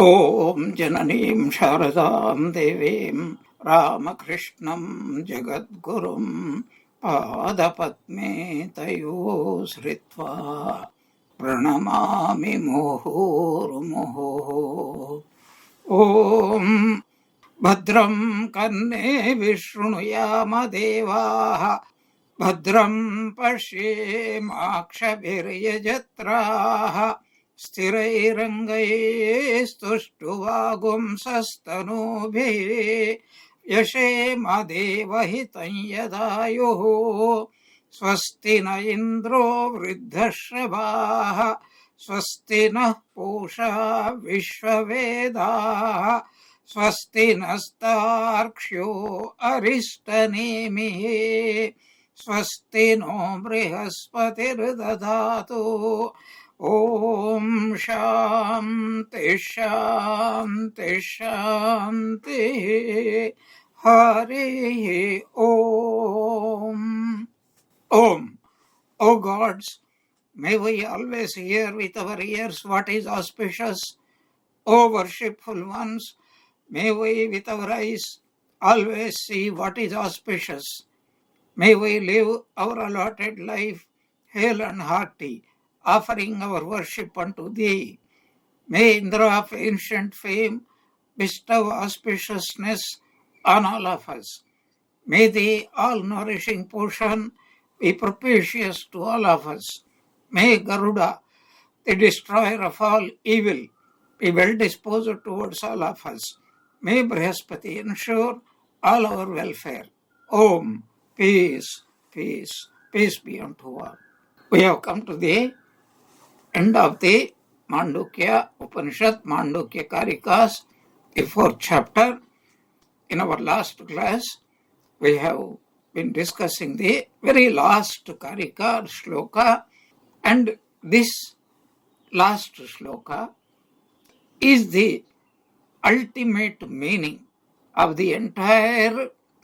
ಓಂ ಜನನೀಂ ಶಾರದಾಂ ದೇವೀಂ ರಾಮಕೃಷ್ಣಂ ಜಗದ್ಗುರುಂ ಪಾದಪದ್ಮೇ ತಯೋ ಶ್ರಿತ್ವಾ ಪ್ರಣಮಾಮಿ ಮುಹುರ್ಮುಹುಃ. ಓಂ ಭದ್ರಂ ಕರ್ಣೇಭಿಃ ದೇವಾಃ ಭದ್ರಂ ಪಶ್ಯೇಮಾಕ್ಷಭಿರ್ಯಜತ್ರಾಃ ಸ್ಥಿರೈರಂಗೈಸ್ತುಷ್ಟುವಾಗುಂಸಸ್ತನೂಭಿಃ ಯಶೇಮ ದೇವಹಿತಂ ಯದಾಯುಃ. ಸ್ವಸ್ತಿ ನ ಇಂದ್ರೋ ವೃದ್ಧಶ್ರವಾಃ ಸ್ವಸ್ತಿ ನಃ ಪೂಷಾ ವಿಶ್ವವೇದಾಃ ಸ್ವಸ್ತಿ ನಸ್ತಾರ್ಕ್ಷ್ಯೋ ಅರಿಷ್ಟನೇಮಿಃ ಸ್ವಸ್ತಿ no ಬೃಹಸ್ಪತಿರ್ದಧಾತು. Om Shanti Shanti Shanti. Hari Om. Om. O gods, may we always hear with our ears what is auspicious. O worshipful ones, may we with our eyes always see what is auspicious. May we live our allotted life hale and hearty, offering our worship unto Thee. May Indra of ancient fame bestow auspiciousness on all of us. May the all-nourishing portion be propitious to all of us. May Garuda, the destroyer of all evil, be well disposed towards all of us. May Brihaspati ensure all our welfare. Om. Peace, peace, peace be unto all. We have come to the end of the Mandukya Upanishad, Mandukya Karikas, the 4th chapter. In our last class, we have been discussing the very last Karika Shloka, and this last Shloka is the ultimate meaning of the entire,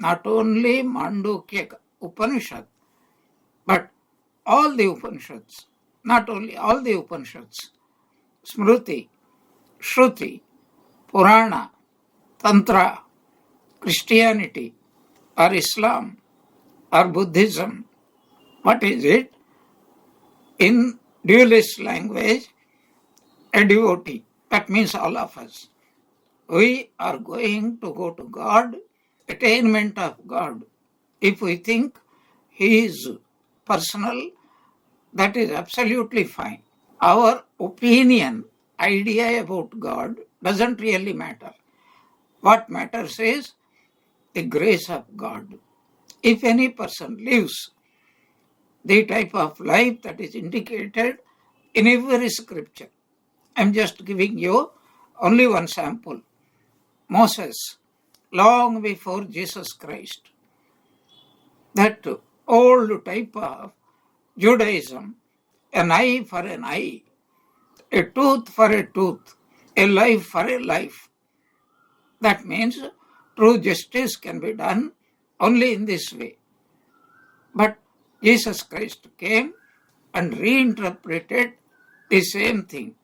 not only Mandukya Upanishad, but all the Upanishads, not only all the Upanishads, Smruti, Shruti, Purana, Tantra, Christianity, or Islam, or Buddhism. What is it? In dualist language, a devotee. That means all of us. We are going to go to God, attainment of God. If we think He is personal, that is absolutely fine. Our opinion, idea about God doesn't really matter. What matters is the grace of God. If any person lives the type of life that is indicated in every scripture, I'm just giving you only one sample. Moses, long before Jesus Christ, that old type of Judaism, an eye for an eye, a tooth for a tooth, a life for a life. That means true justice can be done only in this way. But Jesus Christ came and reinterpreted the same thing.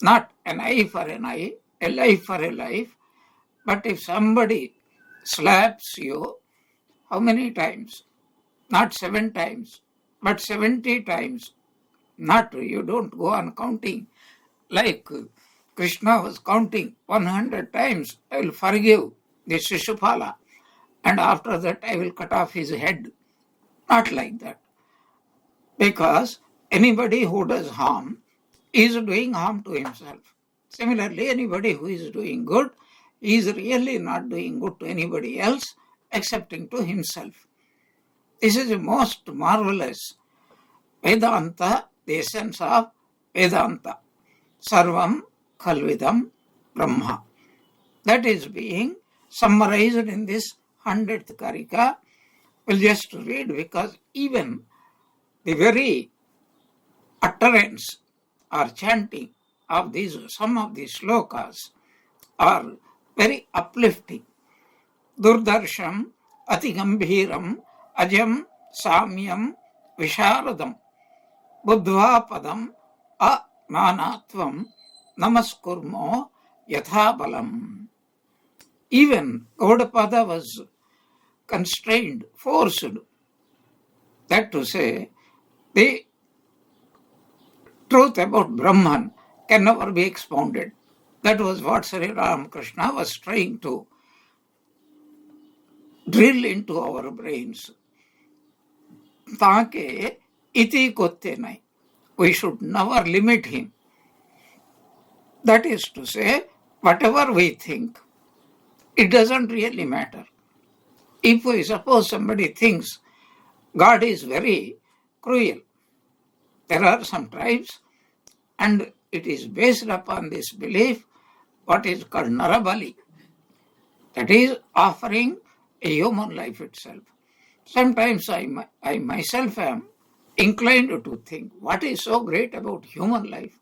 Not an eye for an eye, a life for a life, but if somebody slaps you, how many times? Not 7 times, but 70 times. Not, you don't go on counting like Krishna was counting 100 times. I will forgive the Shishupala, and after that I will cut off his head. Not like that. Because anybody who does harm is doing harm to himself. Similarly, anybody who is doing good is really not doing good to anybody else excepting to himself. This is the most marvelous Vedanta, the essence of Vedanta. Sarvam Khalvidam Brahma. That is being summarized in this 100th Karika. We'll just read, because even the very utterance or chanting of these, some of these slokas are very uplifting. Durdarsham Atigambhiram Ajam Samyam Visharadam Buddhva Padam A Nanatvam Namaskurmo yathabalam. Even Gaudapada was constrained, forced. That to say, the truth about Brahman can never be expounded. That was what Sri Ramakrishna was trying to drill into our brains. Taake iti kotte nai. We should never limit him. That is to say, whatever we think, it doesn't really matter. If we suppose somebody thinks God is very cruel, there are some tribes, and it is based upon this belief, what is called Narabali. That is offering a human life itself. Sometimes I myself am inclined to think, what is so great about human life?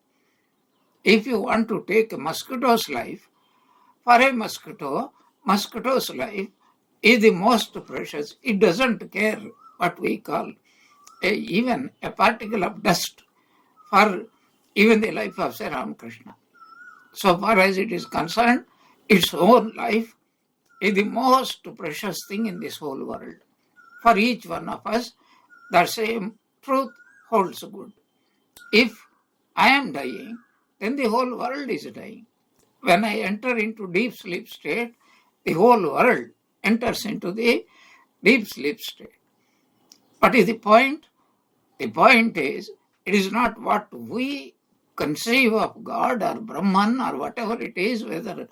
If you want to take a mosquito's life, for a mosquito's life is the most precious. It doesn't care what we call even a particle of dust for even the life of Sri Ramakrishna. So far as it is concerned, its own life is the most precious thing in this whole world. For each one of us, the same truth holds good. If I am dying, then the whole world is dying. When I enter into deep sleep state, the whole world enters into the deep sleep state. What is the point? The point is, it is not what we conceive of God or Brahman or whatever it is, whether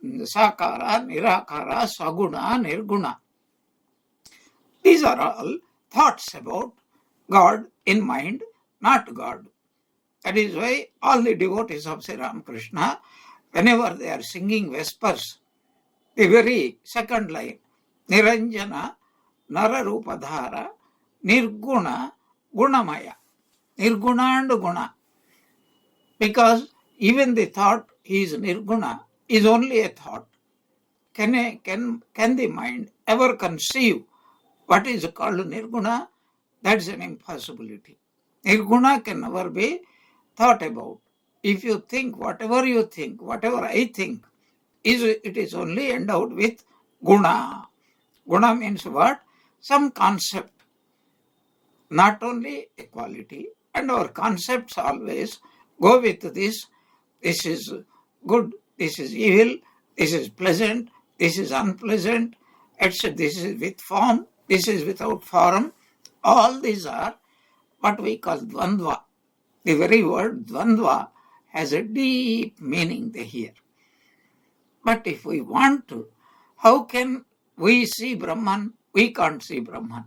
Sakara, Nirakara, Saguna, Nirguna. These are all thoughts about God in mind, not God. That is why all the devotees of Sri Ramakrishna, whenever they are singing Vespers, the very second line, Niranjana, Nararupadhara, Nirguna, Gunamaya. Nirguna and Guna. Because even the thought he is Nirguna is only a thought. Can the mind ever conceive what is called Nirguna? That's an impossibility. Nirguna can never be thought about. If you think, whatever I think, it is only endowed with Guna. Guna means what? Some concept. Not only a quality, and our concepts always go with this. This is good, this is evil, this is pleasant, this is unpleasant, etc. This is with form, this is without form. All these are what we call Dvandva. The very word Dvandva has a deep meaning here. But if we want to, how can we see Brahman? We can't see Brahman.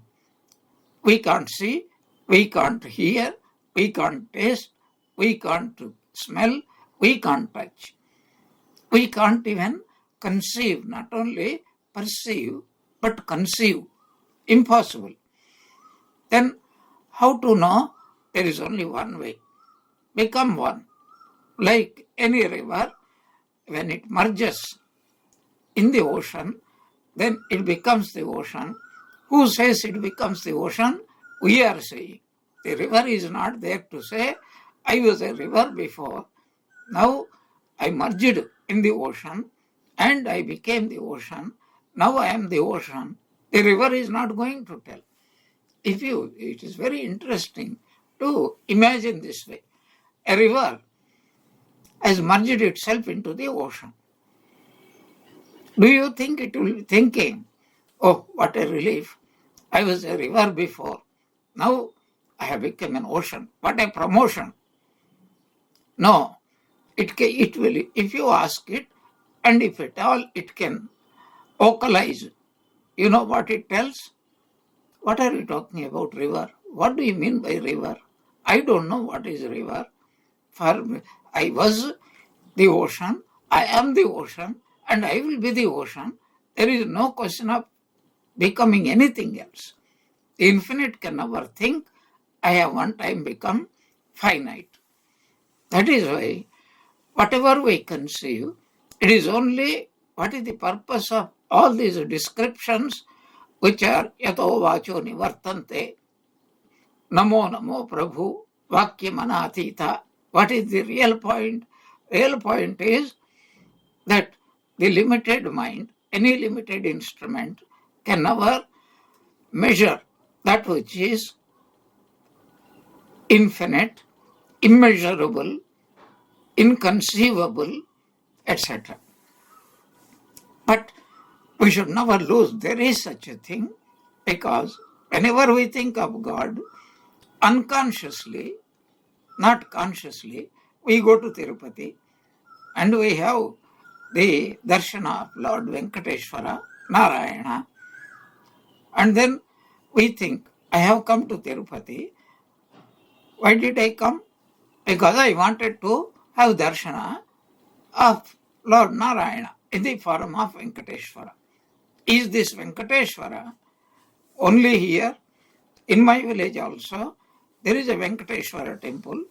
We can't see, we can't hear, we can't taste, we can't smell, we can't touch. We can't even conceive, not only perceive, but conceive. Impossible. Then how to know? There is only one way. Become one. Like any river, when it merges in the ocean, then it becomes the ocean. Who says it becomes the ocean? We are saying. The river is not there to say, I was a river before. Now I merged in the ocean and I became the ocean. Now I am the ocean. The river is not going to tell. It is very interesting to imagine this way. A river has merged itself into the ocean. Do you think it will be thinking, oh, what a relief. I was a river before. Now I have become an ocean. What a promotion. No, it will, if you ask it, and if at all it can vocalize, you know what it tells? What are you talking about, river? What do you mean by river? I don't know what is river. For I was the ocean, I am the ocean, and I will be the ocean. There is no question of becoming anything else. The infinite can never think, I have one time become finite. That is why, whatever we conceive, it is only what is the purpose of all these descriptions which are yato vacho nivartante, namo namo prabhu, vakya manatita. What is the real point? Real point is that the limited mind, any limited instrument, can never measure that which is infinite, immeasurable, inconceivable, etc. But we should never lose there is such a thing, because whenever we think of God, unconsciously, not consciously, we go to Tirupati and we have the darshana of Lord Venkateshwara, Narayana, and then we think, I have come to Tirupati. Why did I come? Because I wanted to have darshana of Lord Narayana in the form of Venkateshwara. Is this Venkateshwara only here? In my village also, there is a Venkateshwara temple.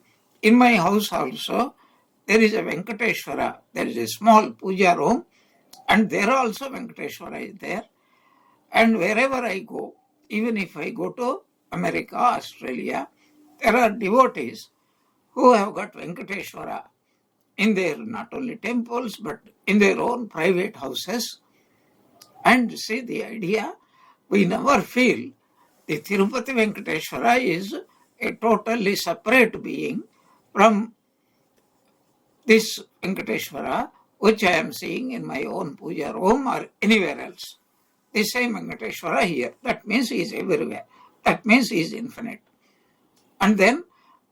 In my house also, there is a Venkateshwara. There is a small puja room, and there also Venkateshwara is there. And wherever I go, even if I go to America, Australia, there are devotees who have got Venkateshwara in their not only temples, but in their own private houses. And see the idea, we never feel the Tirupati Venkateshwara is a totally separate being from this Venkateshwara, which I am seeing in my own puja room or anywhere else. The same Venkateshwara here. That means he is everywhere. That means he is infinite. And then,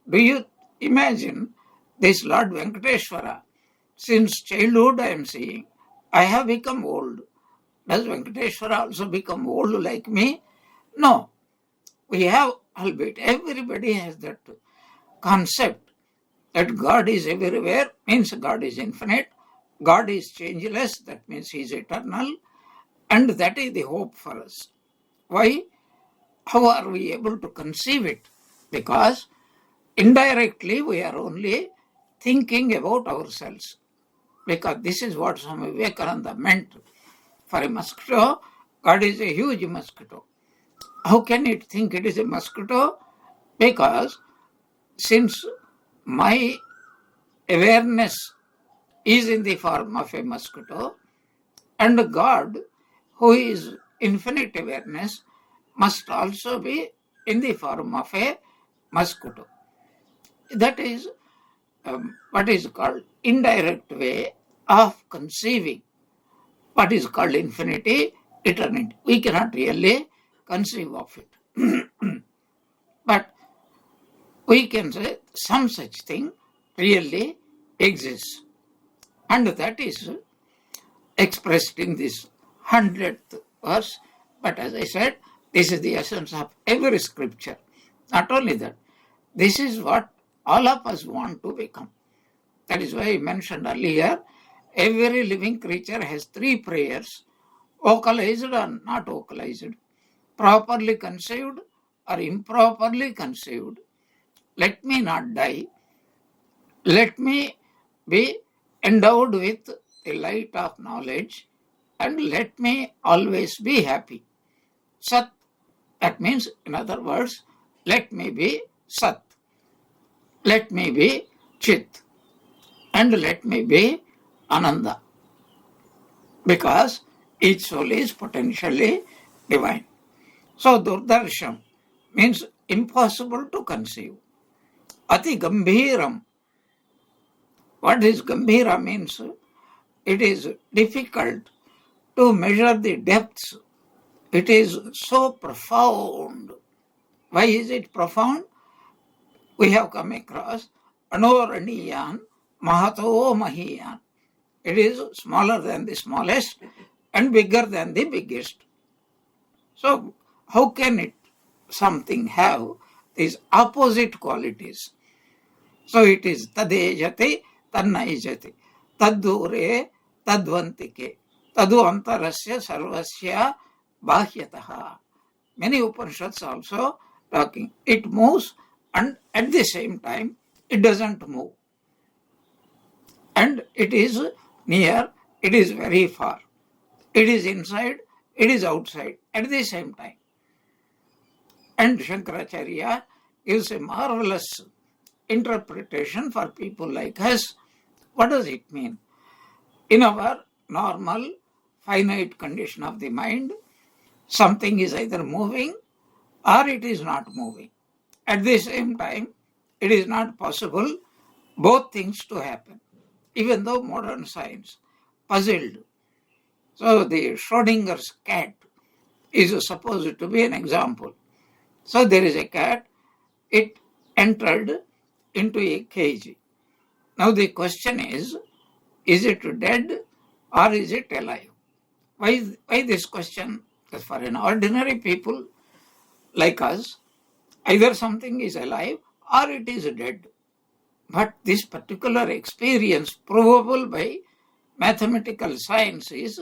do you imagine this Lord Venkateshwara? Since childhood I am seeing, I have become old. Does Venkateshwara also become old like me? No. We have, albeit everybody has that concept that God is everywhere, means God is infinite. God is changeless, that means he is eternal. And that is the hope for us. Why? How are we able to conceive it? Because indirectly we are only thinking about ourselves. Because this is what Swami Vivekananda meant. For a mosquito, God is a huge mosquito. How can it think it is a mosquito? Because since my awareness is in the form of a mosquito, and God, who is infinite awareness, must also be in the form of a mosquito. That is what is called indirect way of conceiving what is called infinity, eternity. We cannot really conceive of it. But we can say some such thing really exists. And that is expressed in this 100th verse. But as I said, this is the essence of every scripture. Not only that, this is what all of us want to become. That is why I mentioned earlier, every living creature has 3 prayers, vocalized or not vocalized, properly conceived or improperly conceived. Let me not die. Let me be endowed with the light of knowledge, and let me always be happy. Sat, that means, in other words, let me be Sat. Let me be Chit. And let me be Ananda. Because each soul is potentially divine. So Durdarsham means impossible to conceive. Ati Gambhiram. What is Gambhira means? It is difficult to measure the depths. It is so profound. Why is it profound? We have come across Anoraniyan Mahato Mahiyan. It is smaller than the smallest and bigger than the biggest. So how can it something have these opposite qualities? So it is tadejati, tannaijati, taddure, tadvantike, tadu antarasya sarvasya bahyataha. Many Upanishads also talking. It moves and at the same time it doesn't move. And it is near, it is very far. It is inside, it is outside at the same time. And Shankaracharya gives a marvelous interpretation for people like us. What does it mean? In our normal finite condition of the mind, something is either moving or it is not moving. At the same time, it is not possible both things to happen, even though modern science puzzled. So the Schrodinger's cat is supposed to be an example. So there is a cat, it entered into a cage. Now the question is it dead or is it alive? Why this question? Because for an ordinary people like us, either something is alive or it is dead. But this particular experience, provable by mathematical science, is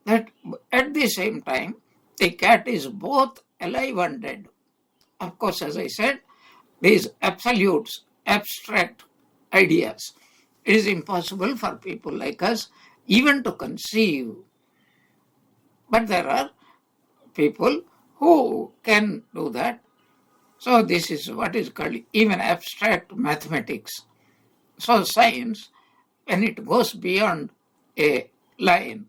that at the same time, the cat is both alive and dead. Of course, as I said, these absolutes, abstract ideas, it is impossible for people like us even to conceive. But there are people who can do that. So this is what is called even abstract mathematics. So science, when it goes beyond a line,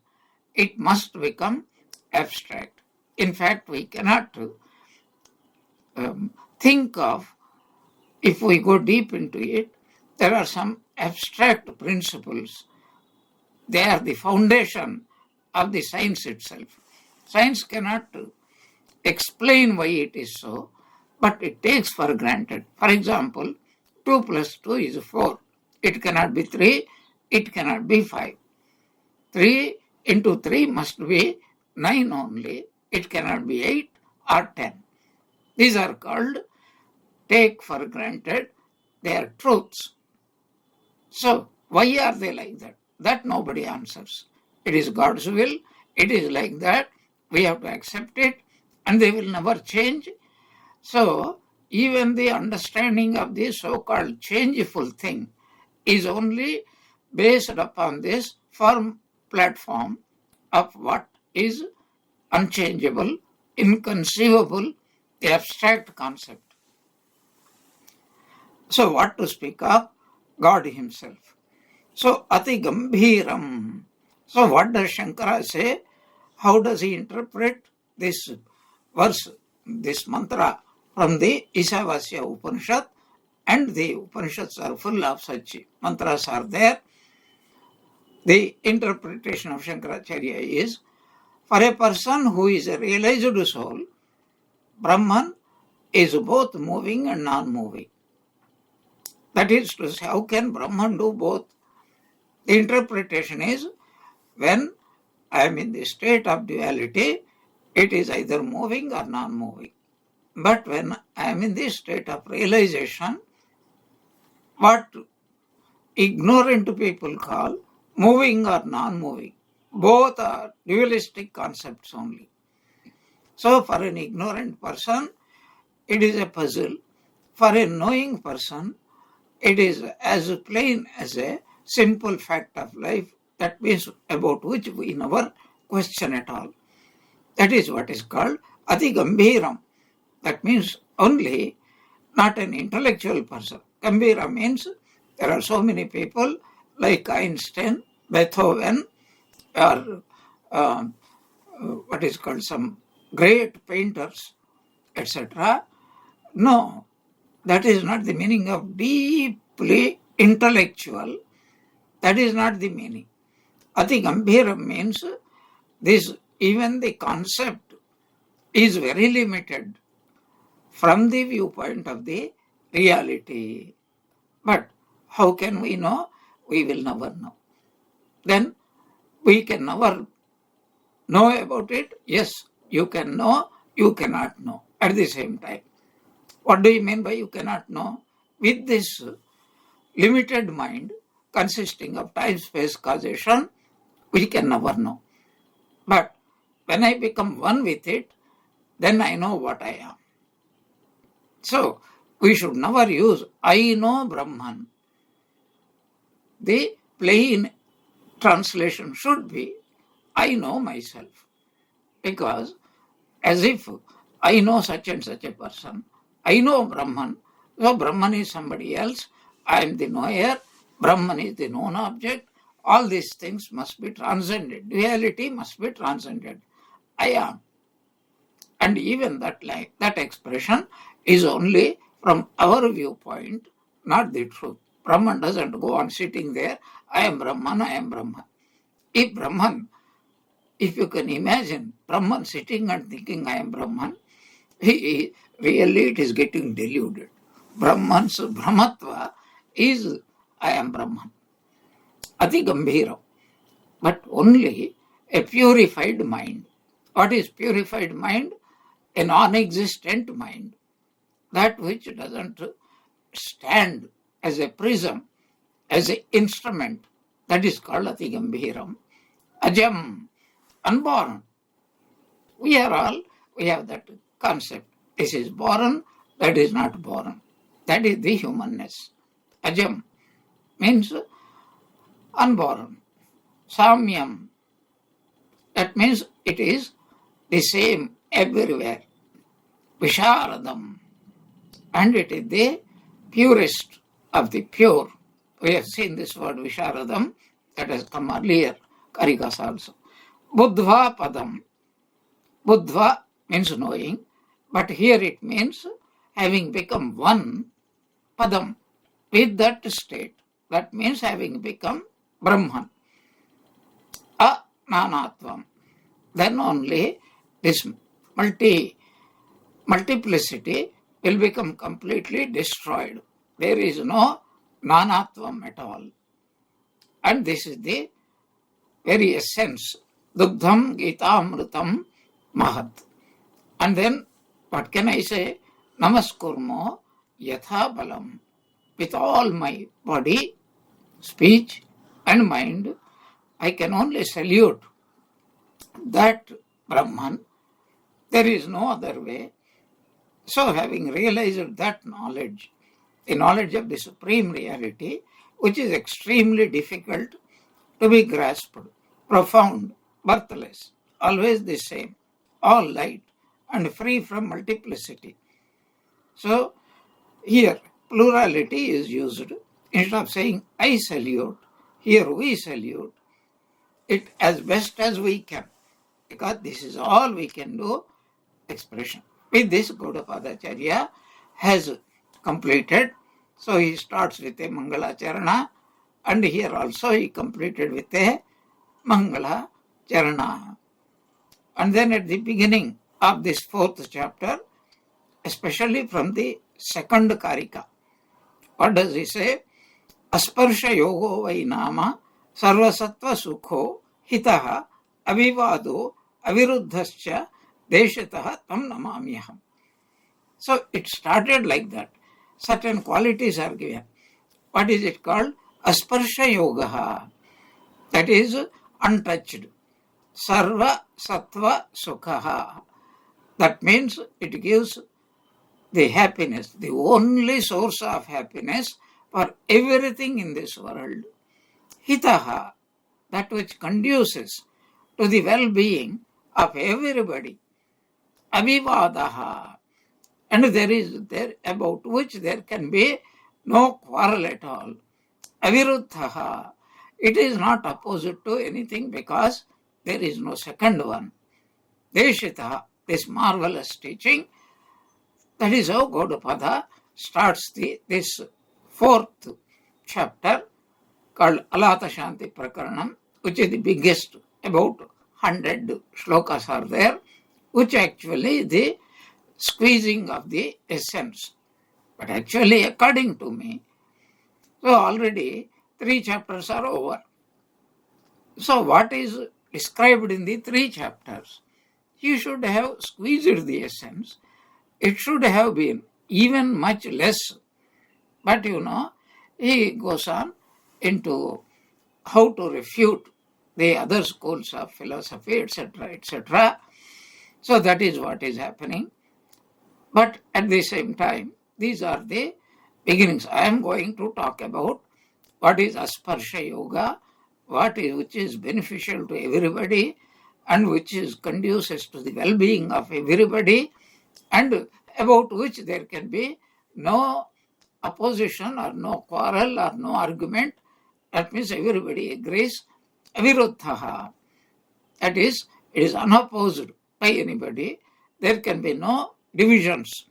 it must become abstract. In fact, we cannot think of, if we go deep into it, there are some abstract principles. They are the foundation of the science itself. Science cannot explain why it is so, but it takes for granted. For example, 2 plus 2 is 4. It cannot be 3, it cannot be 5. 3 into 3 must be 9 only. It cannot be 8 or 10. These are called take for granted. They are truths. So, why are they like that? That nobody answers. It is God's will. It is like that. We have to accept it, and they will never change. So, even the understanding of this so-called changeful thing is only based upon this firm platform of what is unchangeable, inconceivable, the abstract concept. So, what to speak of? God Himself. So, Ati Gambhiram. So, what does Shankara say? How does he interpret this verse, this mantra from the Isavasya Upanishad? And the Upanishads are full of such mantras are there. The interpretation of Shankaracharya is, for a person who is a realized soul, Brahman is both moving and non-moving. That is to say, how can Brahman do both? The interpretation is, when I am in the state of duality, it is either moving or non-moving. But when I am in the state of realization, what ignorant people call moving or non-moving, both are dualistic concepts only. So for an ignorant person, it is a puzzle. For a knowing person, it is as plain as a simple fact of life, that means about which we never question at all. That is what is called Ati Gambhiram. That means only not an intellectual person. Gambhira means there are so many people like Einstein, Beethoven, or what is called some great painters, etc. No, that is not the meaning of deeply intellectual. That is not the meaning. Ati Gambhiram means this, even the concept is very limited from the viewpoint of the reality. But how can we know? We will never know. Then we can never know about it. Yes, you can know, you cannot know at the same time. What do you mean by you cannot know? With this limited mind consisting of time, space, causation, we can never know. But when I become one with it, then I know what I am. So we should never use I know Brahman. The plain translation should be I know myself. Because as if I know such and such a person, I know Brahman, so Brahman is somebody else, I am the knower, Brahman is the known object, all these things must be transcended. Duality must be transcended. I am. And even that expression is only from our viewpoint, not the truth. Brahman doesn't go on sitting there, I am Brahman, I am Brahman. If you can imagine Brahman sitting and thinking I am Brahman, really it is getting deluded. Brahman's Brahmatva is I am Brahman. Ati Gambhira. But only a purified mind. What is purified mind? A non-existent mind. That which doesn't stand as a prism, as an instrument. That is called Ati Gambhiram. Ajam, unborn. We have that concept. This is born, that is not born. That is the humanness. Ajam means unborn. Samyam, that means it is the same everywhere. Visharadam, and it is the purest of the pure. We have seen this word Visharadam, that has come earlier, Karikas also. Buddhva Padam. Buddhva means knowing, but here it means having become one Padam with that state. That means having become Brahman. Nanatvam. Then only this multiplicity will become completely destroyed. There is no nanatvam at all. And this is the very essence. Dugdham Gitamrutam Mahat. And then, what can I say? Namaskurmo Yatha Balam. With all my body, speech and mind, I can only salute that Brahman. There is no other way. So having realized that knowledge, the knowledge of the Supreme Reality, which is extremely difficult to be grasped, profound, birthless, always the same, all light and free from multiplicity. So here plurality is used. Instead of saying I salute, here we salute it as best as we can, because this is all we can do expression. With this, Gaudapadacharya has completed. So he starts with a Mangala Charana, and here also he completed with a Mangala Charana. And then at the beginning of this fourth chapter, especially from the second Karika, what does he say? Asparsha yogo vai nama sarvasattva sukho hitaha avivado aviruddhascha deshataha tam namamyaham. So it started like that. Certain qualities are given. What is it called? Asparsha yoga. That is untouched. Sarva sattva sukha. That means it gives the happiness, the only source of happiness for everything in this world. Hitaha, that which conduces to the well-being of everybody. Avivadaha, and there about which there can be no quarrel at all. Aviruddhaha, it is not opposite to anything because there is no second one. Deshitaha, this marvelous teaching, that is how Gaudapada starts this fourth chapter called Alata Shanti Prakaranam, which is the biggest, about 100 shlokas are there, which actually the squeezing of the essence. But actually, according to me, so already 3 chapters are over. So what is described in the 3 chapters? You should have squeezed the essence. It should have been even much less. But he goes on into how to refute the other schools of philosophy, etc., etc. So that is what is happening. But at the same time, these are the beginnings. I am going to talk about what is Asparsha Yoga, which is beneficial to everybody and which is conducive to the well-being of everybody, and about which there can be no opposition or no quarrel or no argument That means everybody agrees. Aviruddhaha. That is, it is unopposed by anybody. There can be no divisions,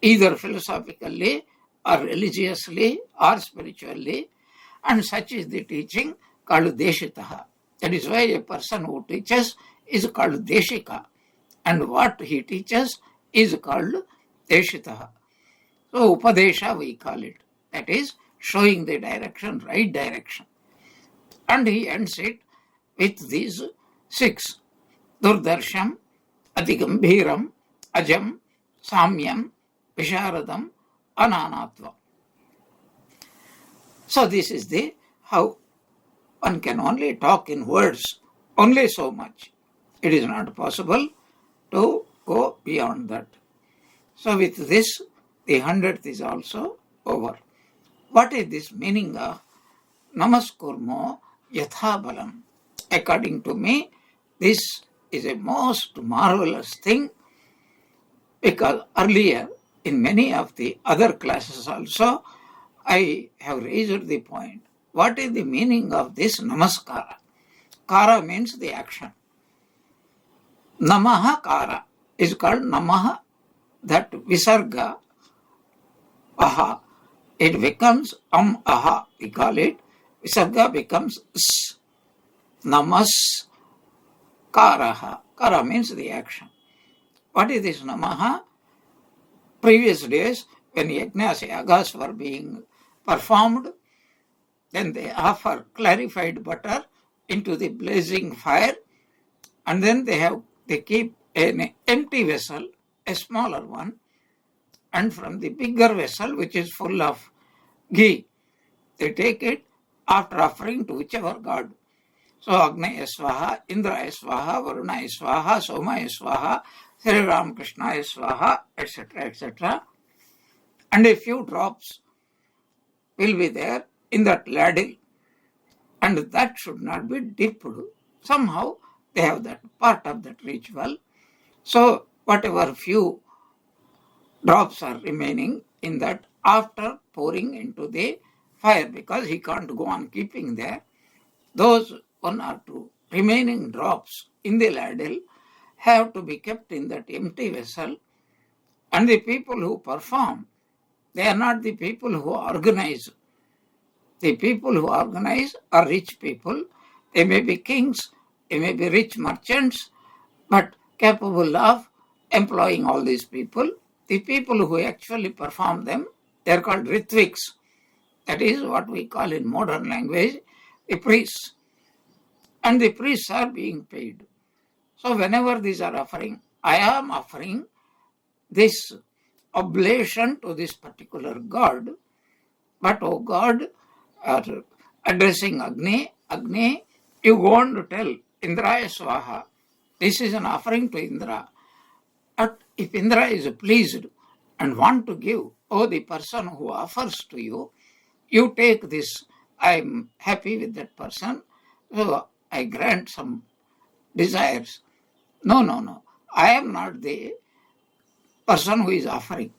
either philosophically or religiously or spiritually. And such is the teaching called Deshitaha. That is why a person who teaches is called Deshika. And what he teaches is called Deshitaha. So Upadesha we call it. That is showing the direction, right direction. And he ends it with these 6. Durdarsham, Adigambhiram, Ajam, Samyam, Visharadam, Ananatvam. So this is the how one can only talk in words, only so much. It is not possible to go beyond that. So with this, the 100th is also over. What is this meaning of Namaskurmo Yathabalam? According to me, this is a most marvelous thing, because earlier in many of the other classes also, I have raised the point. What is the meaning of this Namaskara? Kara means the action. Namaha Kara is called Namaha, that Visarga, Aha. It becomes Aha, we call it. Visarga becomes S. Namas Karaha. Kara means the action. What is this Namaha? Previous days, when yajnas, yagas were being performed, then they offer clarified butter into the blazing fire, and then they keep an empty vessel, a smaller one, and from the bigger vessel, which is full of ghee, they take it after offering to whichever god. So Agneya Swaha, Indra Swaha, Varuna Swaha, Soma Swaha, Sri Ramakrishna Swaha, etc., etc. And a few drops will be there in that ladle, and that should not be dipped. Somehow they have that part of that ritual. So whatever few drops are remaining in that, after pouring into the fire, because he can't go on keeping there, those 1 or 2 remaining drops in the ladle have to be kept in that empty vessel. And the people who perform, they are not the people who organize. The people who organize are rich people. They may be kings, they may be rich merchants, but capable of employing all these people. The people who actually perform them, they are called Ritviks. That is what we call in modern language the priests. And the priests are being paid. So whenever these are offering, I am offering this oblation to this particular god. But oh God, addressing Agni, you go on to tell Indraya Swaha, this is an offering to Indra. But if Indra is pleased and want to give, the person who offers to you, you take this, I am happy with that person, so I grant some desires. No. I am not the person who is offering.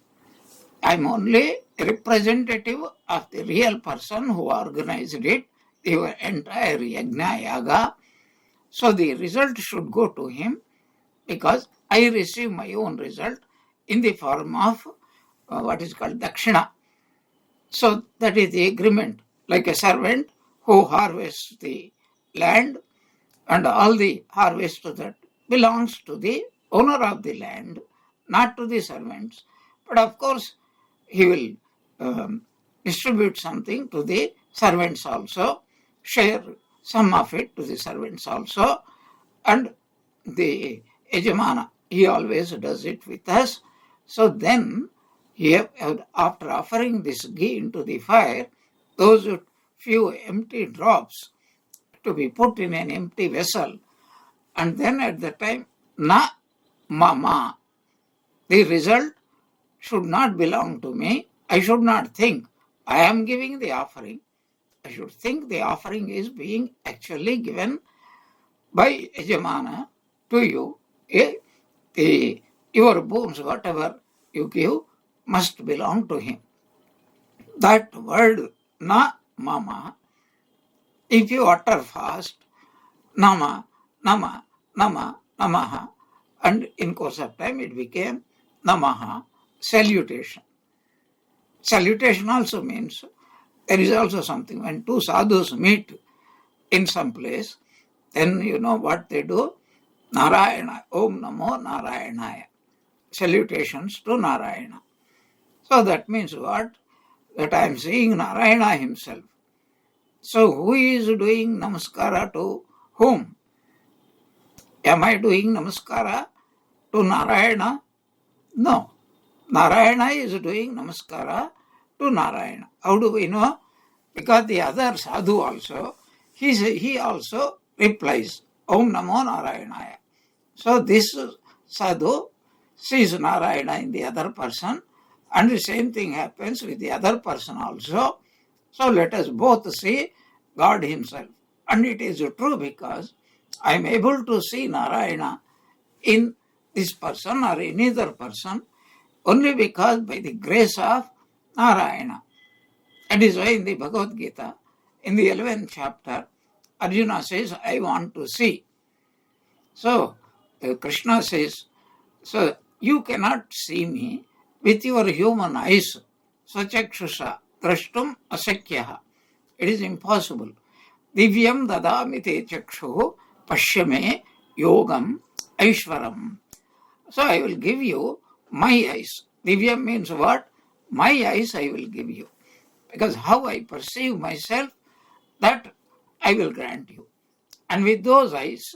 I am only a representative of the real person who organized it, the entire yajna yaga. So the result should go to him, because I receive my own result in the form of what is called dakshina. So that is the agreement, like a servant who harvests the land, and all the harvest that belongs to the owner of the land, not to the servants. But of course, he will distribute something to the servants also, share some of it to the servants also, and the Yajamana, he always does it with us. So then, after offering this ghee into the fire, those few empty drops to be put in an empty vessel, and then at the time, na mama, the result should not belong to me. I should not think I am giving the offering. I should think the offering is being actually given by Yajamana to you. Your boons, whatever you give, must belong to him. That word na mama, If you utter fast, Nama, Nama, Nama, Namaha, and in course of time it became Namaha, salutation. Salutation also means there is also something. When two sadhus meet in some place, then you know what they do? Narayana, Om Namo Narayanaya. Salutations to Narayana. So that means what? That I am seeing Narayana himself. So who is doing namaskara to whom? Am I doing namaskara to Narayana? No. Narayana is doing namaskara to Narayana. How do we know? Because the other sadhu also, he also replies, Om Namo Narayanaya. So this sadhu sees Narayana in the other person, and the same thing happens with the other person also. So let us both see God himself. And it is true because I am able to see Narayana in this person or in either person only because by the grace of Narayana. That is why in the Bhagavad Gita, in the 11th chapter, Arjuna says, I want to see. So Krishna says, so you cannot see me with your human eyes. Swachakshusha drashtum asakyaha. It is impossible. Divyam dadamite chakshu pashyame yogam aishwaram. So I will give you my eyes. Divyam means what? My eyes I will give you. Because how I perceive myself, that I will grant you. And with those eyes,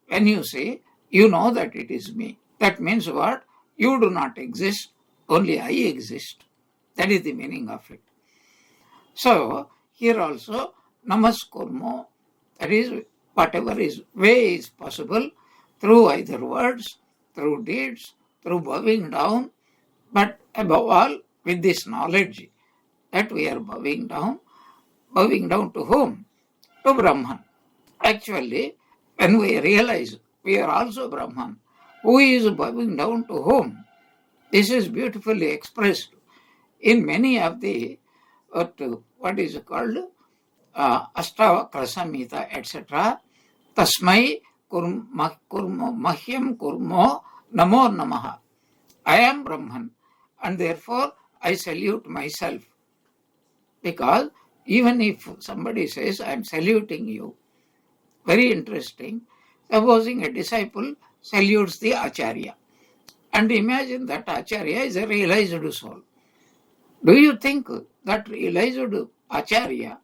when you say, you know that it is me. That means what? You do not exist, only I exist. That is the meaning of it. So, here also, namaskurmo, that is, whatever is way is possible, through either words, through deeds, through bowing down, but above all, with this knowledge that we are bowing down to whom? To Brahman. Actually, when we realize we are also Brahman, who is bowing down to whom? This is beautifully expressed in many of the, what is called, Astavakra Samhita, etc. Tasmai mahyam kurmo namo namaha. I am Brahman, and therefore I salute myself. Because even if somebody says, I am saluting you, very interesting, supposing a disciple salutes the Acharya, and imagine that Acharya is a realized soul. Do you think that realized Acharya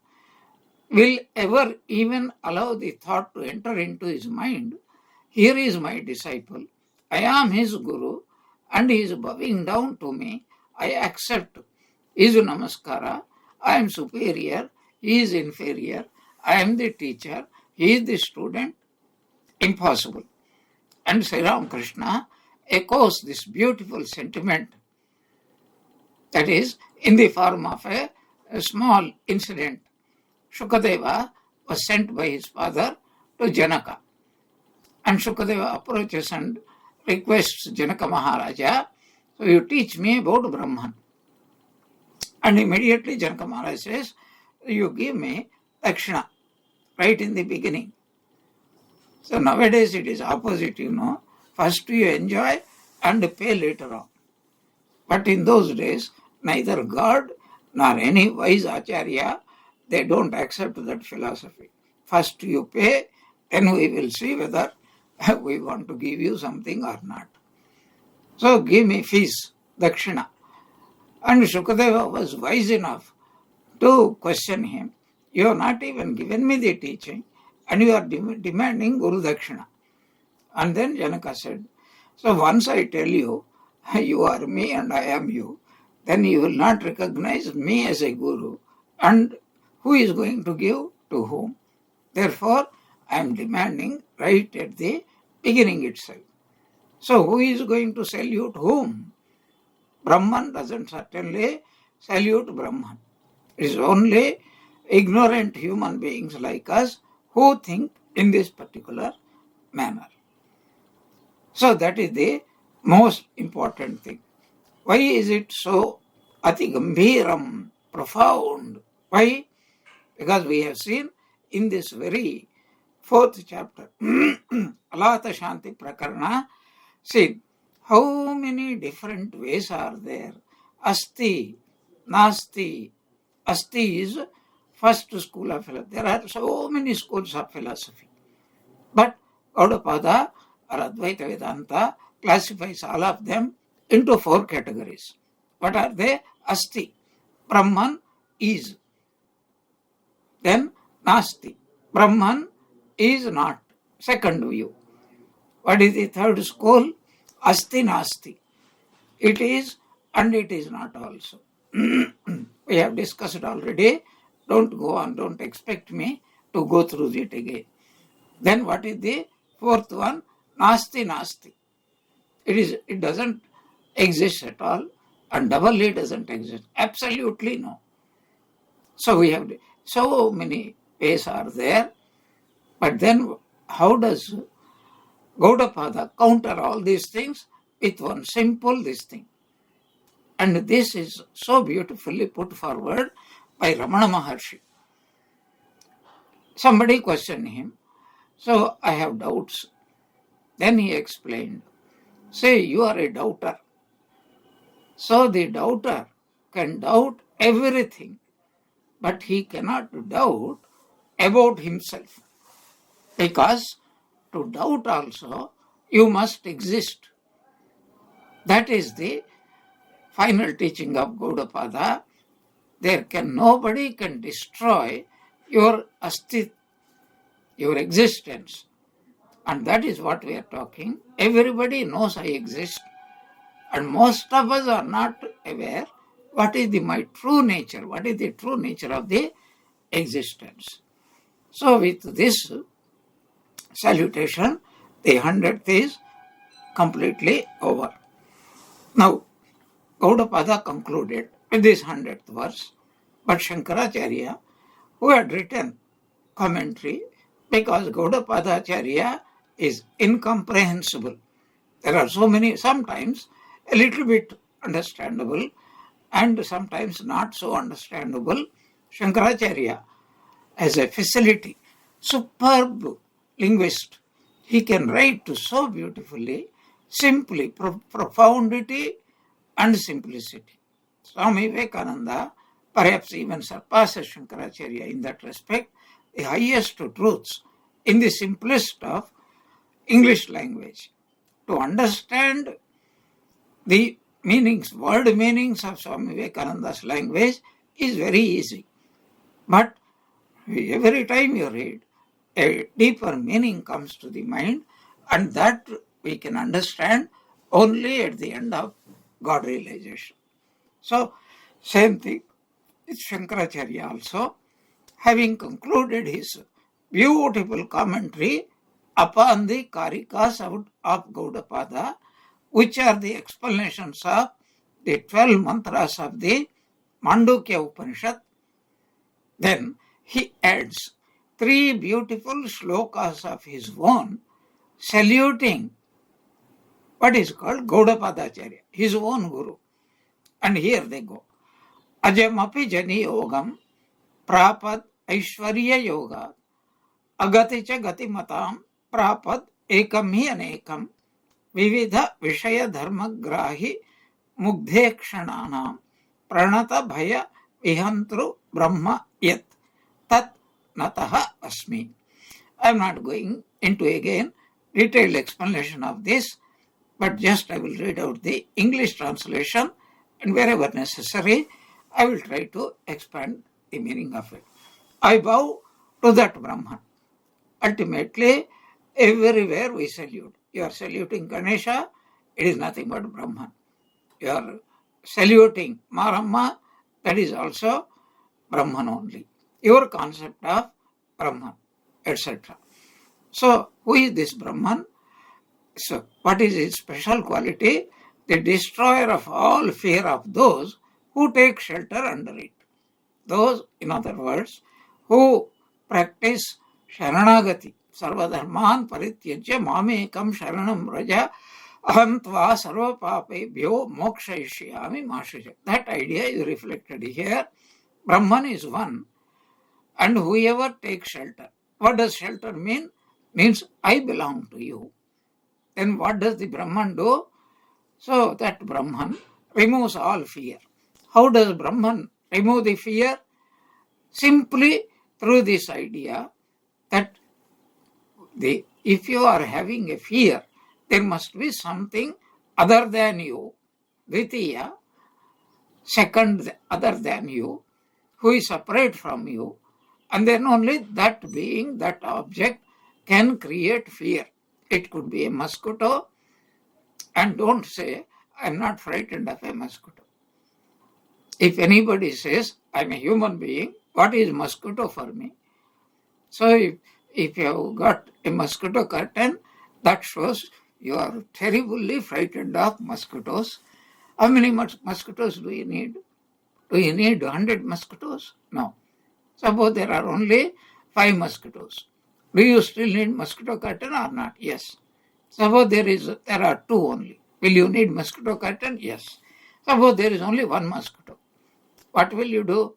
will ever even allow the thought to enter into his mind? Here is my disciple, I am his guru, and he is bowing down to me. I accept his namaskara. I am superior, he is inferior. I am the teacher, he is the student. Impossible. And Sri Ramakrishna echoes this beautiful sentiment, that is, in the form of a small incident. Shukadeva was sent by his father to Janaka. And Shukadeva approaches and requests Janaka Maharaja, so you teach me about Brahman. And immediately Janaka Maharaj says, you give me dakshina right in the beginning. So nowadays it is opposite, you know. First you enjoy and pay later on. But in those days, neither God nor any wise Acharya, they don't accept that philosophy. First you pay, then we will see whether we want to give you something or not. So give me fees, dakshina. And Shukadeva was wise enough to question him. You have not even given me the teaching, and you are demanding Guru Dakshina. And then Janaka said, so once I tell you, you are me and I am you, then you will not recognize me as a guru. And who is going to give to whom? Therefore, I am demanding right at the beginning itself. So who is going to salute whom? Brahman doesn't certainly salute Brahman. It is only ignorant human beings like us who think in this particular manner. So that is the most important thing. Why is it so ati gambhiram, profound? Why? Because we have seen in this very 4th chapter, Alata Shanti Prakarana, see how many different ways are there. Asti, Nasti. Asti is first school of philosophy. There are so many schools of philosophy. But Gaudapada or Advaita Vedanta classifies all of them into 4 categories. What are they? Asti, Brahman is. Then Nasti, Brahman is not. Second view. What is the 3rd school? Asti Nasti. It is and it is not also. We have discussed already. Don't go on, don't expect me to go through it again. Then what is the 4th one? Nasti Nasti. It doesn't exist at all, and doubly doesn't exist. Absolutely no. So we have so many ways are there. But then how does Gaudapada counter all these things with one simple this thing? And this is so beautifully put forward by Ramana Maharshi. Somebody questioned him. So I have doubts. Then he explained, say you are a doubter. So the doubter can doubt everything, but he cannot doubt about himself. Because to doubt also, you must exist. That is the final teaching of Gaudapada. Nobody can destroy your astitva, your existence. And that is what we are talking. Everybody knows I exist. And most of us are not aware what is my true nature, what is the true nature of the existence. So with this salutation, the 100th is completely over. Now, Gaudapada concluded with this 100th verse, but Shankaracharya, who had written commentary, because Gaudapadacharya is incomprehensible. There are so many, sometimes a little bit understandable and sometimes not so understandable. Shankaracharya has a facility, superb linguist. He can write so beautifully, simply, profundity and simplicity. Swami Vivekananda perhaps even surpasses Shankaracharya in that respect, the highest truths in the simplest of English language. To understand the meanings, word meanings of Swami Vivekananda's language is very easy. But every time you read, a deeper meaning comes to the mind, and that we can understand only at the end of God realization. So, same thing with Shankaracharya also, having concluded his beautiful commentary upon the Karikas of Gaudapada, which are the explanations of the 12 mantras of the Mandukya Upanishad. Then he adds 3 beautiful shlokas of his own, saluting what is called Gaudapadacharya, his own guru. And here they go. Ajamapi jani yogam prapad aishwarya yoga agaticha gatimatam prapad ekam hi anekam vividha vishaya dharma grahi mugdhe kshananam pranata bhaya vihantru brahma yat tat nataha asmi. I am not going into again detailed explanation of this, but just I will read out the English translation, and wherever necessary, I will try to expand the meaning of it. I bow to that Brahman. Ultimately, everywhere we salute. You are saluting Ganesha, it is nothing but Brahman. You are saluting Maramma, that is also Brahman only. Your concept of Brahman, etc. So, who is this Brahman? So, what is his special quality? The destroyer of all fear of those who take shelter under it. Those, in other words, who practice Sharanagati, Sarvadharman Parityajya Mamekam Sharanam Raja Aham Tva Sarva Papebhyo Mokshayishyami Mashaja. That idea is reflected here. Brahman is one, and whoever takes shelter. What does shelter mean? Means I belong to you. Then what does the Brahman do? So that Brahman removes all fear. How does Brahman remove the fear? Simply through this idea that if you are having a fear, there must be something other than you, Dvitiya, second other than you, who is separate from you, and then only that being, that object can create fear. It could be a mosquito, and don't say, I'm not frightened of a mosquito. If anybody says, I'm a human being, what is mosquito for me? So if you have got a mosquito curtain, that shows you are terribly frightened of mosquitoes. How many mosquitoes do you need? Do you need 100 mosquitoes? No. Suppose there are only 5 mosquitoes. Do you still need mosquito curtain or not? Yes. Suppose there are 2 only. Will you need mosquito curtain? Yes. Suppose there is only 1 mosquito. What will you do?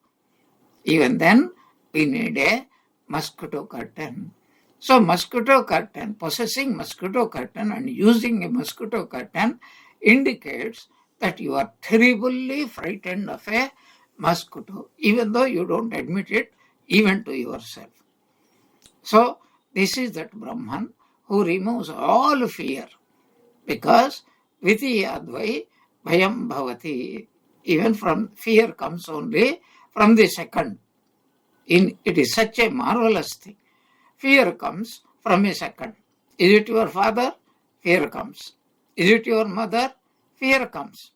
Even then, we need a mosquito curtain. So mosquito curtain, possessing mosquito curtain and using a mosquito curtain indicates that you are terribly frightened of a mosquito, even though you don't admit it even to yourself. So this is that Brahman who removes all fear, because Vitiyadvai bhayam bhavati. Even from fear comes only from the second. It is such a marvelous thing. Fear comes from a second. Is it your father? Fear comes. Is it your mother? Fear comes.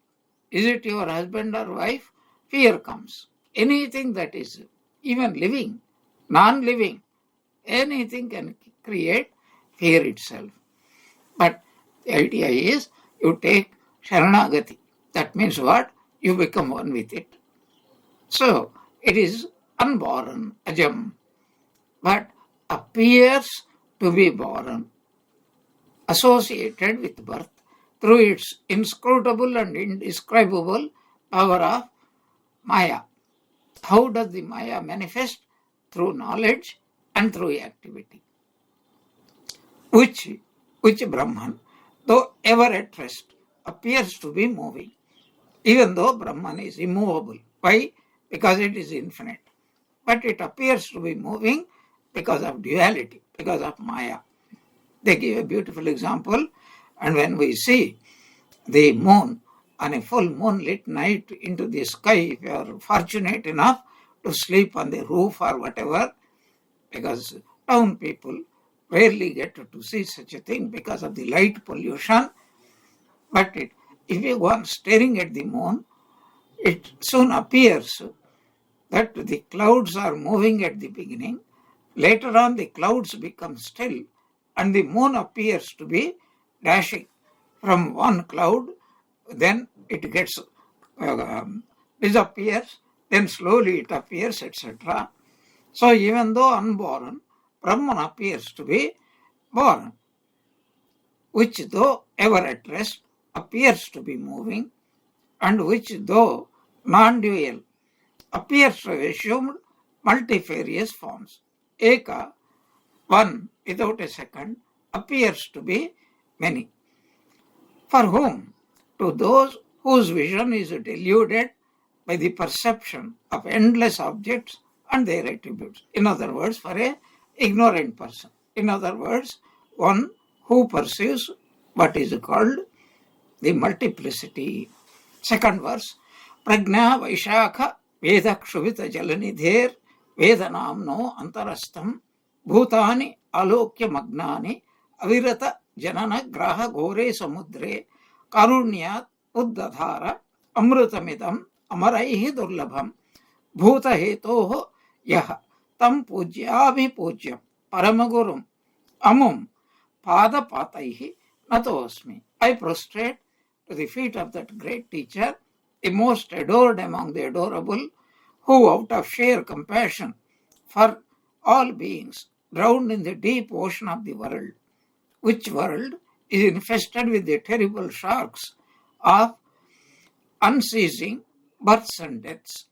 Is it your husband or wife? Fear comes. Anything that is even living, non-living, anything can create fear itself. But the idea is you take Sharanagati. That means what? You become one with it. So it is unborn, ajam, but appears to be born, associated with birth through its inscrutable and indescribable power of Maya. How does the Maya manifest? Through knowledge and through activity. Which Brahman, though ever at rest, appears to be moving, even though Brahman is immovable. Why? Because it is infinite. But it appears to be moving because of duality, because of Maya. They give a beautiful example, and when we see the moon on a full moonlit night into the sky, if you are fortunate enough to sleep on the roof or whatever, because town people rarely get to see such a thing because of the light pollution. But if you go on staring at the moon, it soon appears that the clouds are moving at the beginning. Later on, the clouds become still, and the moon appears to be dashing from one cloud. Then it gets disappears. Then slowly it appears, etc. So even though unborn, Brahman appears to be born, which though ever at rest appears to be moving, and which though non-dual appears to have assumed multifarious forms. Eka, one without a second, appears to be many. For whom? To those whose vision is deluded by the perception of endless objects and their attributes. In other words, for an ignorant person. In other words, one who perceives what is called the multiplicity. Second verse, Prajna Vaishakha Vedakshuvita Jalanidher Vedanamno Antarastam Bhutani Alokya Magnani Avirata Janana Graha Gore Samudre Karunyat Uddadhara Amrutamidam Amaraihi Durlabham Bhuta Hetoho Yaha Tam Pujyabhipujyam Paramagurum Amum Pada Pataihi Natosmi. I prostrate to the feet of that great teacher, the most adored among the adorable, who out of sheer compassion for all beings drowned in the deep ocean of the world, which world is infested with the terrible sharks of unceasing births and deaths.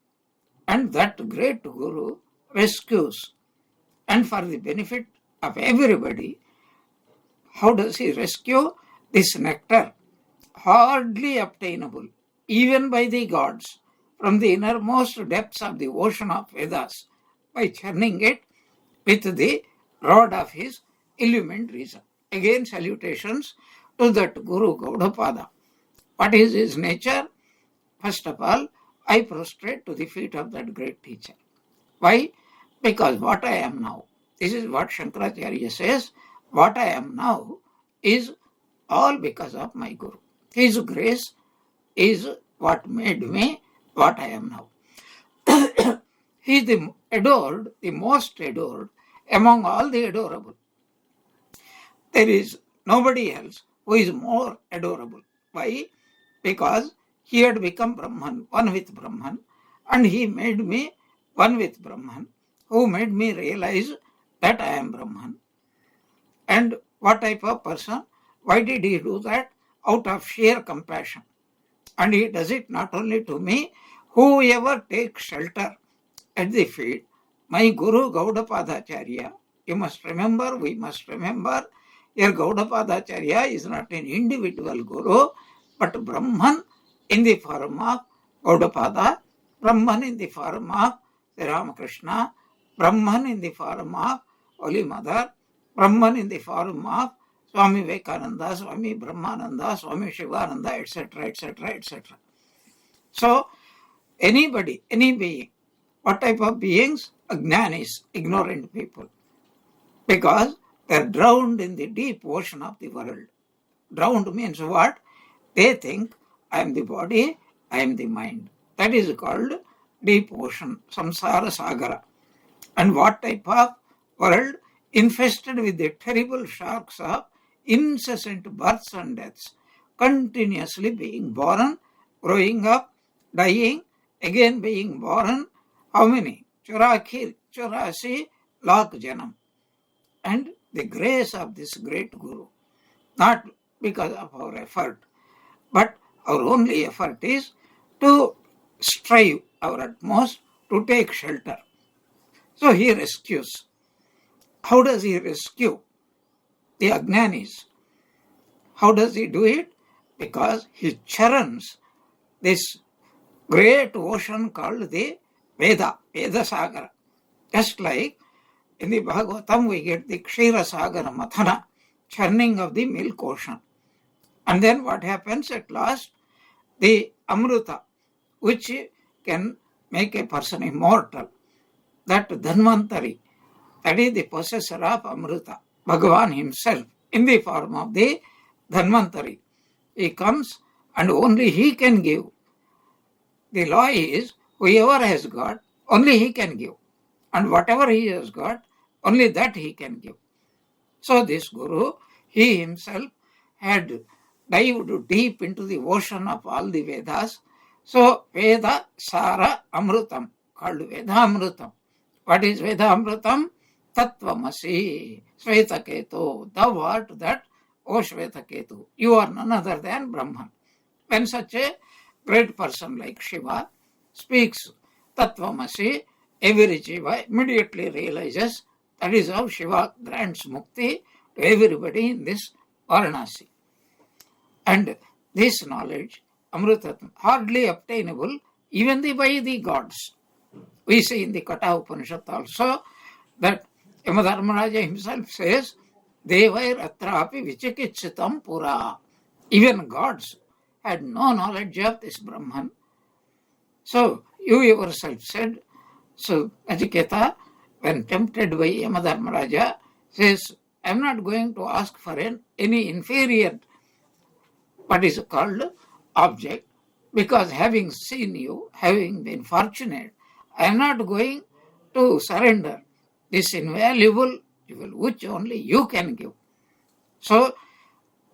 And that great Guru rescues, and for the benefit of everybody. How does he rescue? This nectar, hardly obtainable, even by the gods, from the innermost depths of the ocean of Vedas, by churning it with the rod of his illumined reason. Again, salutations to that Guru Gaudapada. What is his nature? First of all, I prostrate to the feet of that great teacher. Why? Because what I am now, this is what Shankaracharya says, what I am now is all because of my Guru. His grace is what made me what I am now. He is the adored, the most adored among all the adorable. There is nobody else who is more adorable. Why? Because he had become Brahman, one with Brahman, and he made me one with Brahman, who made me realize that I am Brahman. And what type of person? Why did he do that? Out of sheer compassion. And he does it not only to me, whoever takes shelter at the feet, my Guru Gaudapadacharya. You must remember, we must remember, your Gaudapadacharya is not an individual Guru, but Brahman in the form of Gaudapada, Brahman in the form of Ramakrishna, Brahman in the form of Holy Mother, Brahman in the form of Swami Vivekananda, Swami Brahmananda, Swami Shivananda, etc., etc., etc. So, anybody, any being, what type of beings? Ajnanis, ignorant people. Because they are drowned in the deep ocean of the world. Drowned means what? They think, I am the body, I am the mind. That is called deep ocean, samsara sagara. And what type of world? Infested with the terrible sharks of incessant births and deaths, continuously being born, growing up, dying, again being born. How many? 84 lakh janam. And the grace of this great Guru, not because of our effort, but our only effort is to strive our utmost to take shelter. So he rescues. How does he rescue the Ajnanis? How does he do it? Because he churns this great ocean called the Veda Sagara. Just like in the Bhagavatam we get the Kshira Sagara Mathana, churning of the milk ocean. And then what happens at last? The Amrita, which can make a person immortal. That Dhanvantari, that is the possessor of Amrita, Bhagavan himself, in the form of the Dhanvantari. He comes and only he can give. The law is, whoever has got, only he can give. And whatever he has got, only that he can give. So this Guru, he himself had dived deep into the ocean of all the Vedas. So Veda Sara Amrutam, called Veda Amrutam. What is Veda Amrutam? Tattvamasi, Svetaketu, thou art that, O Svetaketu. You are none other than Brahman. When such a great person like Shiva speaks Tattvamasi, every Jiva immediately realizes that is how Shiva grants mukti to everybody in this Varanasi. And this knowledge, Amritatam, hardly obtainable even by the gods. We see in the Katha Upanishad also that Yamadharmaraja himself says, Devair atrapi vichikitsitam pura. Even gods had no knowledge of this Brahman. So you yourself said, so Ajiketa, when tempted by Yamadharmaraja, says, I am not going to ask for any inferior, what is called, object, because having seen you, having been fortunate, I am not going to surrender this invaluable jewel which only you can give. So,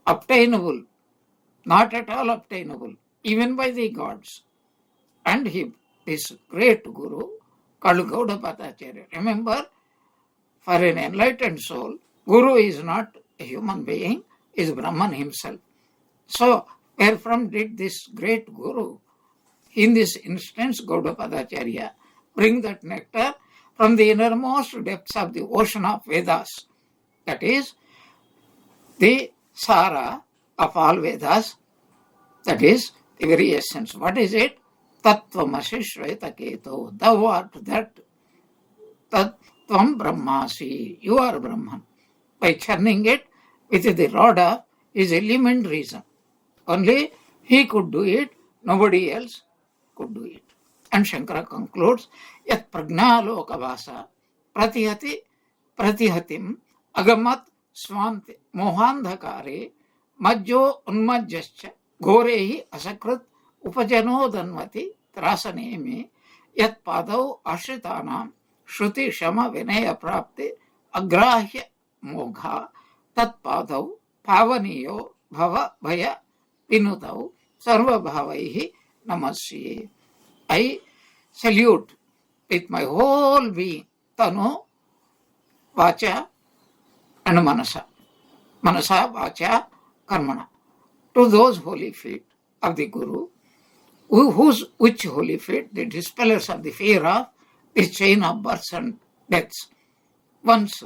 obtainable, not at all obtainable, even by the gods. And this great Guru called Gaudapadacharya. Remember, for an enlightened soul, Guru is not a human being, is Brahman himself. So, where from did this great Guru, in this instance Gaudapadacharya, bring that nectar from the innermost depths of the ocean of Vedas, that is, the Sara of all Vedas, that is, the very essence. What is it? Tattvamasi Shvetaketo. Thou art that. Tattvam Brahmasi. You are Brahman. By churning it with the rod of his element reason. Only he could do it, nobody else could do it. And Shankara concludes, Yat Pragnalokavasa Pratihatim Agamat Swanti Mohandhakare Majjo Unmajjascha Gorehi Asakrit Upajano Danvati Trasaneme Yat Padau Ashritanam Shruti Shama Vinaya Prapti Agrahya Mogha Tat Padau Pavaniyo Bhava Bhaya Vinutau Sarva Bhavaihi Namasye. I salute with my whole being Tanu, Vacha and Manasa. Manasa, Vacha, Karmana. To those holy feet of the Guru, which holy feet? The dispellers of the fear of this chain of births and deaths. Once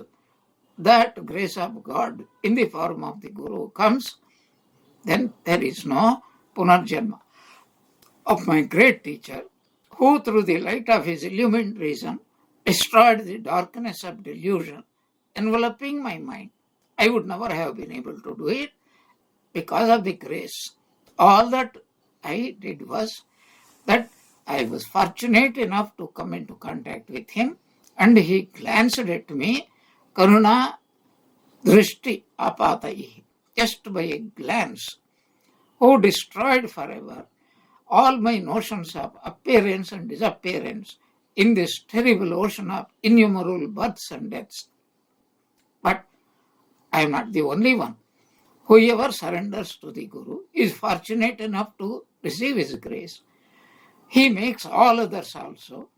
that grace of God in the form of the Guru comes, then there is no Punarjanma. Of my great teacher, who through the light of his illumined reason destroyed the darkness of delusion enveloping my mind, I would never have been able to do it because of the grace. All that I did was that I was fortunate enough to come into contact with him, and he glanced at me, Karuna Drishti Apatayi, just by a glance, who destroyed forever all my notions of appearance and disappearance in this terrible ocean of innumerable births and deaths. But I am not the only one. Whoever surrenders to the Guru is fortunate enough to receive his grace. He makes all others also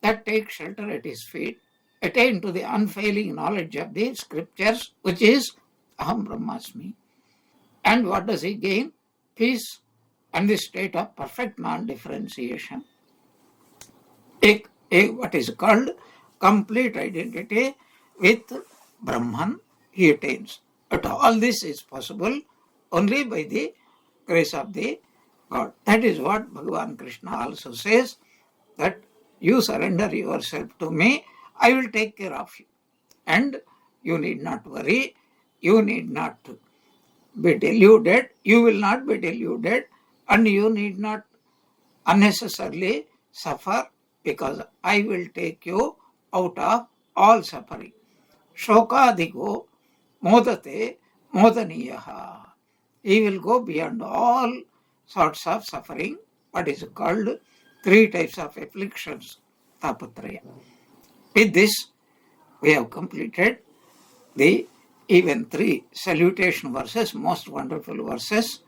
that take shelter at his feet attain to the unfailing knowledge of the scriptures, which is Aham Brahmasmi. And what does he gain? Peace and the state of perfect non-differentiation. What is called complete identity with Brahman he attains. But all this is possible only by the grace of the God. That is what Bhagavan Krishna also says, that you surrender yourself to me, I will take care of you. And you need not worry, you need not be deluded, you will not be deluded, and you need not unnecessarily suffer, because I will take you out of all suffering. Shokadigo modate modaniyaha. He will go beyond all sorts of suffering, what is called 3 types of afflictions, tapatraya. With this, we have completed the even 3 salutation verses, most wonderful verses,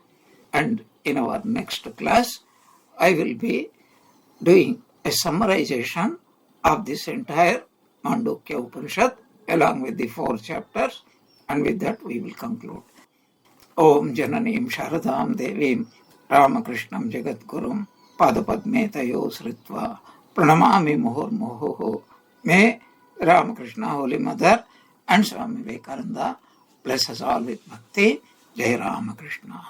and in our next class, I will be doing a summarization of this entire Mandukya Upanishad along with the 4 chapters, and with that we will conclude. Om Jananim Sharadam Devim Ramakrishnam Jagadgurum Padapadme Tayo Sritva Pranamami Muhurmuhu. May Ramakrishna, Holy Mother, and Swami Vivekananda bless us all with bhakti. Jai Ramakrishna.